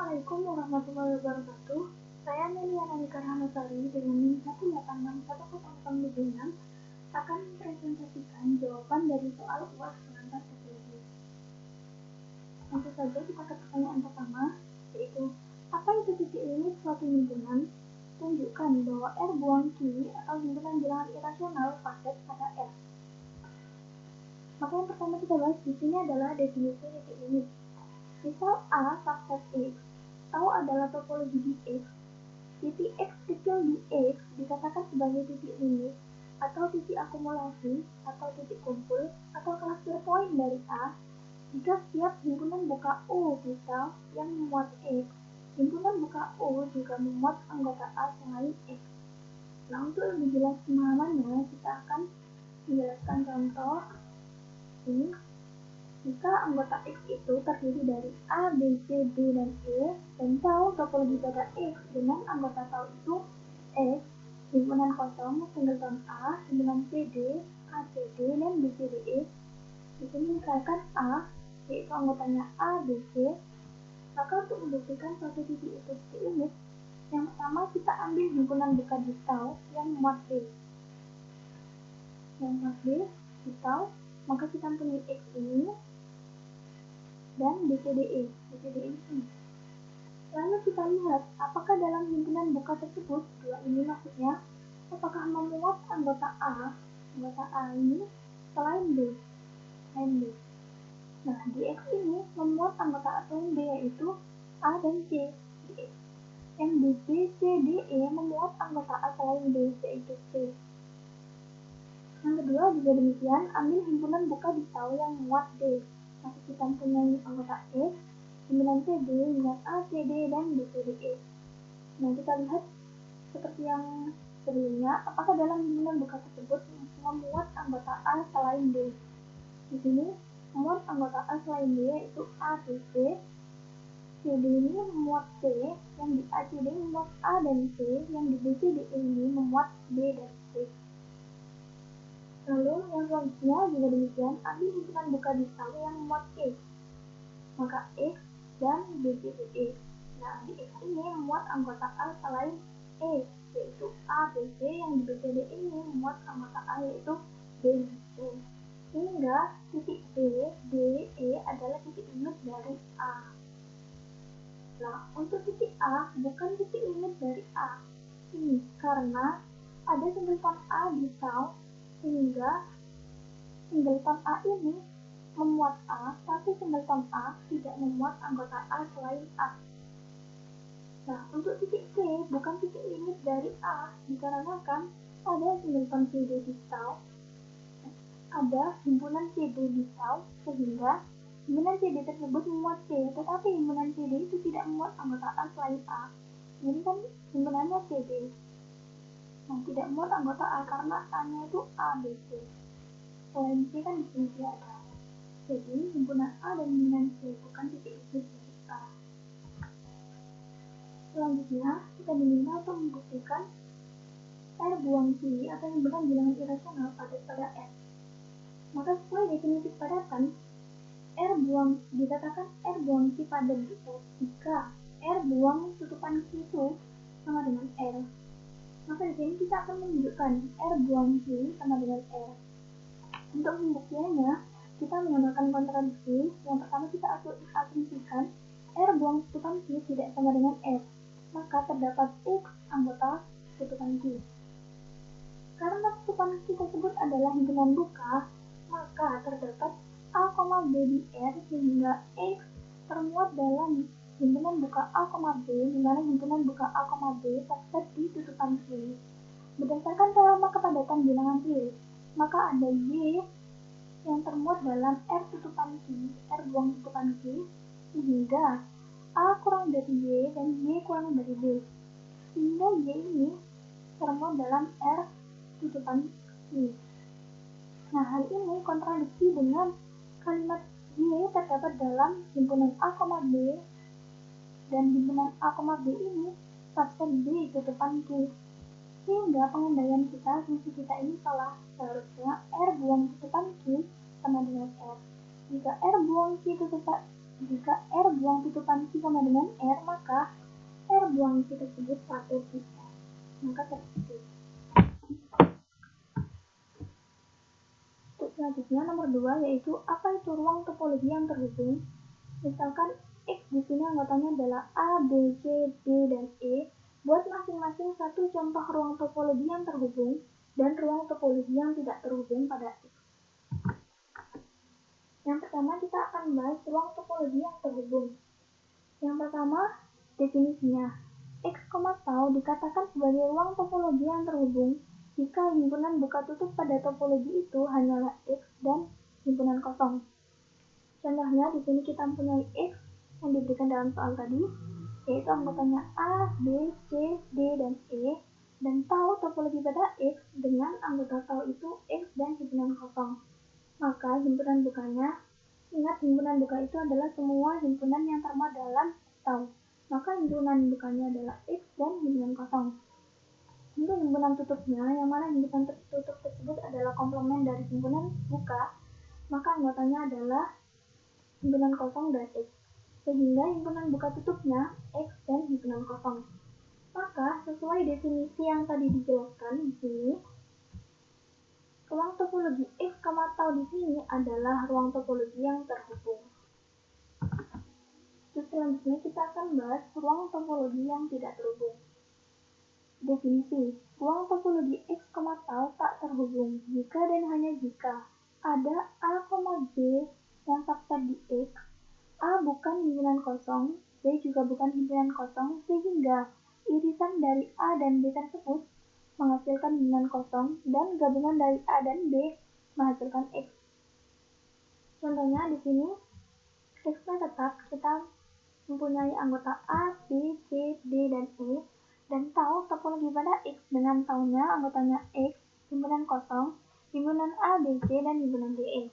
Assalamualaikum warahmatullahi wabarakatuh. Saya Melia Nanika Rahmasari dengan NIM 1861076 akan mempresentasikan jawaban dari soal UAS pengantar sosiologi. Langsung saja kita ke pertanyaan pertama, yaitu apa itu titik limit suatu himpunan? Tunjukkan bahwa R buang Q atau himpunan bilangan irasional paket pada R. Maka yang pertama kita bahas di sini adalah definisi titik limit. Misal A subset X tahu adalah topologi di X, titik X kecil di X dikatakan sebagai titik limit atau titik akumulasi atau titik kumpul atau cluster point dari A jika setiap himpunan buka U misal yang memuat X, himpunan buka U juga memuat anggota A selain X. Nah, untuk lebih jelas pemahamannya kita akan menjelaskan contoh ini. Jika anggota X itu terdiri dari A, B, C, D, dan E, dan tahu topologi pada X dengan anggota tahu itu X, himpunan kosong, singleton A, himpunan CD, A, C, D, dan B, C, D, E. Di sini misalkan A, yaitu anggotanya A, B, C. Maka untuk membuktikan suatu titik itu titik limit, yang pertama kita ambil himpunan buka di tahu yang memuat B. Yang memuat B di tahu, maka kita punya X ini dan BCDE di sini. Lalu kita lihat apakah dalam himpunan buka tersebut, dua ini maksudnya, apakah memuat anggota A ini selain B. Nah, di X ini memuat anggota A selain B yaitu A dan C di X. Yang di B, C, D, E memuat anggota A selain B yaitu C. Yang kedua juga demikian, ambil himpunan buka di tahu yang memuat D. Maka kita punya anggota X, himpunan CD, himpunan A, C, D, dan B, C, D, E. Nah, kita lihat seperti yang sebelumnya, apakah dalam himpunan buka tersebut memuat anggota A selain D. Di sini, memuat anggota A selain D yaitu A, B, C. CD ini memuat C, yang di A, C, D memuat A dan C, yang di B, C, D, E ini memuat B dan C. Lalu yang selanjutnya juga demikian, ambil himpunan buka di tahu yang memuat X, maka X dan B, C, D, E. Nah, di X ini memuat anggota A selain E, yaitu A, B, C, yang di B, C, D ini memuat anggota A yaitu B dan C. Sehingga titik B, D, E adalah titik limit dari A. Nah, untuk titik A bukan titik limit dari A. Ini karena ada singleton A di tahu, sehingga singleton A ini memuat A, tapi singleton A tidak memuat anggota A selain A. Nah, untuk titik C bukan titik limit dari A, dikarenakan ada singleton CD di tahu, ada himpunan CD di tahu, sehingga himpunan CD tersebut memuat C, tetapi himpunan CD itu tidak memuat anggota A selain A. Jadi kan himpunannya CD. Nah, tidak memuat anggota A karena A-nya itu A, B, C. Selain C kan di sini tidak ada. Jadi himpunan A dan himpunan C bukan titik limit dari A. Selanjutnya, kita diminta untuk membuktikan R buang Q atau himpunan bilangan irasional padat pada R. Maka sesuai definisi kepadatan, dikatakan R buang Q padat di R jika R buang tutupan Q itu sama dengan R. Maka di sini kita akan menunjukkan R buang Q sama dengan R. Untuk pembuktiannya, kita menggunakan kontradiksi. Yang pertama kita asumsikan R buang tutupan Q tidak sama dengan R. Maka terdapat X anggota tutupan Q. Karena tutupan Q tersebut adalah himpunan buka, maka terdapat A, B di R sehingga X termuat dalam himpunan buka A, B, di mana himpunan buka A, B subset di tutupan Q. Berdasarkan teorema kepadatan bilangan real, maka ada Y yang termuat dalam R tutupan Q, R buang tutupan Q, sehingga A kurang dari Y dan Y kurang dari B. Sehingga Y ini termuat dalam R tutupan Q. Nah, hal ini kontradiksi dengan kalimat Y terdapat dalam himpunan A, B, dan himpunan A, B ini subset B tutupan Q. Sehingga pengandaian kita, asumsi kita ini salah. Seharusnya R buang tutupan Q sama dengan R. Jika R buang Q tutupan Jika R buang tutupan Q sama dengan R, maka R buang Q tersebut satu di R. Maka tersebut. Untuk selanjutnya nomor 2 yaitu apa itu ruang topologi yang terhubung. Misalkan X di sini anggotanya adalah A, B, C, D, dan E. Buat masing-masing satu contoh ruang topologi yang terhubung dan ruang topologi yang tidak terhubung pada X. Yang pertama kita akan bahas ruang topologi yang terhubung. Yang pertama, definisinya. X, tau dikatakan sebagai ruang topologi yang terhubung jika himpunan buka tutup pada topologi itu hanyalah X dan himpunan kosong. Contohnya di sini kita mempunyai X yang diberikan dalam soal tadi, yaitu anggotanya A, B, C, D, dan E, dan tahu topologi pada X dengan anggota tahu itu X dan himpunan kosong. Maka himpunan bukanya, ingat himpunan buka itu adalah semua himpunan yang termuat dalam tahu. Maka himpunan bukanya adalah X dan himpunan kosong. Untuk himpunan tutupnya, yang mana himpunan tutup tersebut adalah komplement dari himpunan buka, maka anggotanya adalah himpunan kosong dan X. Sehingga himpunan buka tutupnya X dan himpunan kosong. Maka sesuai definisi yang tadi dijelaskan di sini, ruang topologi X, tau di sini adalah ruang topologi yang terhubung. Terus selanjutnya kita akan bahas ruang topologi yang tidak terhubung. Definisi, ruang topologi X, tau tak terhubung jika dan hanya jika ada A, B yang subset di X, A bukan himpunan kosong, B juga bukan himpunan kosong, sehingga irisan dari A dan B tersebut menghasilkan himpunan kosong dan gabungan dari A dan B menghasilkan X. Contohnya di sini X-nya tetap kita mempunyai anggota A, B, C, D, dan E, dan tahu topologi pada X dengan tahunya anggotanya X, himpunan kosong, himpunan A, B, C, dan himpunan DE.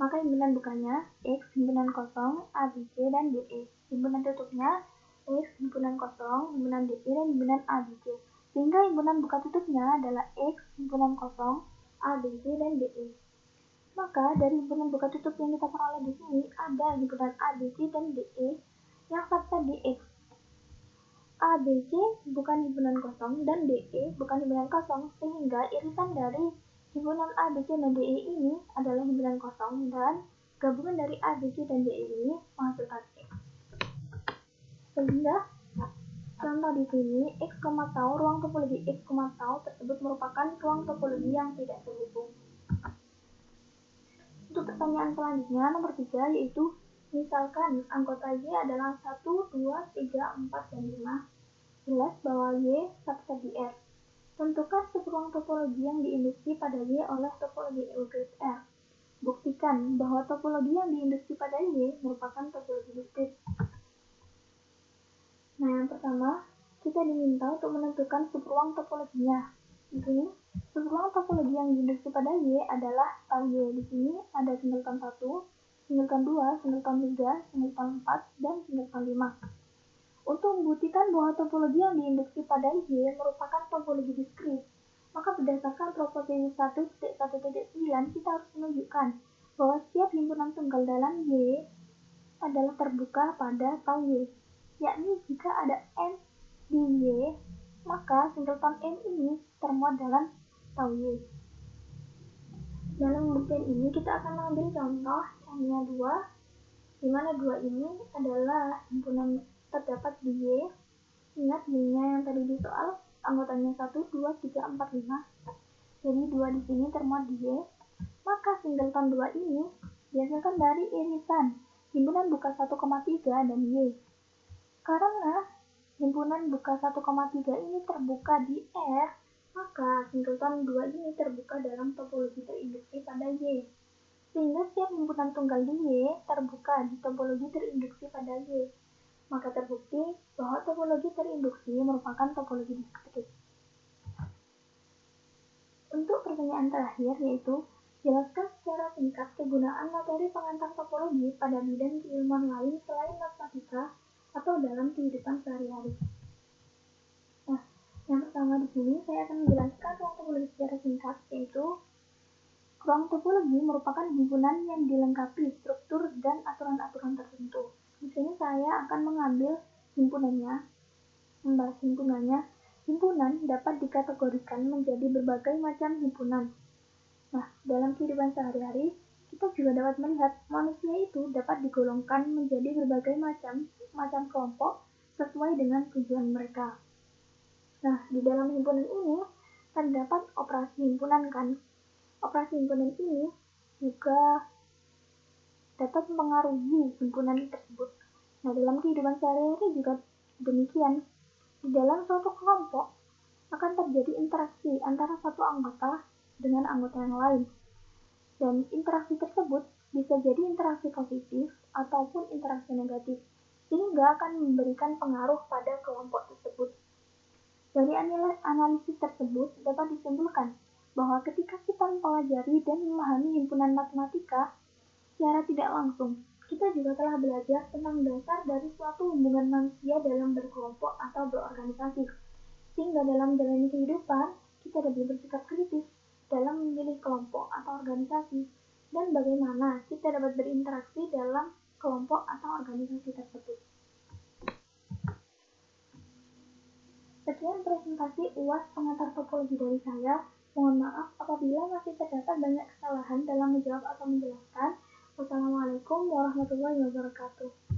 Maka himpunan bukanya X, himpunan kosong, A, B, C, dan DE. Himpunan tutupnya X, himpunan kosong, himpunan DE, dan himpunan A, B, C. Sehingga himpunan buka tutupnya adalah X, himpunan kosong, A, B, C, dan DE. Maka dari himpunan buka tutup yang kita peroleh di sini ada himpunan A, B, C, dan DE yang subset di X. A, B, C bukan himpunan kosong dan DE bukan himpunan kosong, sehingga irisan dari himpunan A, B, C, dan DE ini adalah himpunan kosong dan gabungan dari A, B, C, dan DE ini menghasilkan X. Sehingga contoh di sini X, tau, ruang topologi X, tau tersebut merupakan ruang topologi yang tidak terhubung. Untuk pertanyaan selanjutnya nomor 3 yaitu misalkan anggota Y adalah 1, 2, 3, 4, dan 5. Jelas bahwa Y subset di R. Tentukan subruang topologi yang diinduksi pada Y oleh topologi Euclid R. Buktikan bahwa topologi yang diinduksi pada Y merupakan topologi diskrit. Nah, yang pertama, kita diminta untuk menentukan subruang topologinya. Di sini, subruang topologi yang diinduksi pada Y adalah tau Y. Di sini ada singleton 1, singleton 2, singleton 3, singleton 4, dan singleton 5. Untuk membuktikan bahwa topologi yang diinduksi pada Y merupakan topologi diskrit, maka berdasarkan properti 1.1.9 kita harus menunjukkan bahwa setiap himpunan tunggal dalam Y adalah terbuka pada tau Y. Yakni jika ada N di Y, maka singleton N ini termuat dalam tau Y. Dalam pembuktian ini kita akan mengambil contoh N-nya 2, di mana 2 ini adalah himpunan terdapat di Y. Ingat Y-nya yang tadi di soal anggotanya 1, 2, 3, 4, 5. Jadi 2 di sini termuat di Y. Maka singleton 2 ini dihasilkan dari irisan himpunan buka 1,3 dan Y. Karena himpunan buka 1,3 ini terbuka di R, maka singleton 2 ini terbuka dalam topologi terinduksi pada Y. Sehingga setiap himpunan tunggal di Y terbuka di topologi terinduksi pada Y. Maka terbukti bahwa topologi terinduksi merupakan topologi diskrit. Untuk pertanyaan terakhir yaitu, jelaskan secara singkat kegunaan materi pengantar topologi pada bidang keilmuan lain selain matematika atau dalam kehidupan sehari-hari. Nah, yang pertama di sini saya akan menjelaskan ruang topologi secara singkat, yaitu ruang topologi merupakan himpunan yang dilengkapi struktur dan aturan-aturan tertentu. akan mengambil membahas himpunannya. Himpunan dapat dikategorikan menjadi berbagai macam himpunan. Nah, dalam kehidupan sehari-hari, kita juga dapat melihat manusia itu dapat digolongkan menjadi berbagai macam kelompok sesuai dengan tujuan mereka. Nah, di dalam himpunan ini terdapat operasi himpunan kan. Operasi himpunan ini juga dapat mempengaruhi himpunan tersebut. Nah, dalam kehidupan sehari-hari juga demikian. Di dalam suatu kelompok akan terjadi interaksi antara satu anggota dengan anggota yang lain. Dan interaksi tersebut bisa jadi interaksi positif ataupun interaksi negatif, sehingga akan memberikan pengaruh pada kelompok tersebut. Dari analisis tersebut dapat disimpulkan bahwa ketika kita mempelajari dan memahami himpunan matematika secara tidak langsung, kita juga telah belajar tentang dasar dari suatu hubungan manusia dalam berkelompok atau berorganisasi, sehingga dalam menjalani kehidupan kita lebih bersikap kritis dalam memilih kelompok atau organisasi, dan bagaimana kita dapat berinteraksi dalam kelompok atau organisasi tersebut. Sekian presentasi UAS pengantar topologi dari saya. Mohon maaf apabila masih terdapat banyak kesalahan dalam menjawab atau menjelaskan. Wassalamualaikum warahmatullahi wabarakatuh.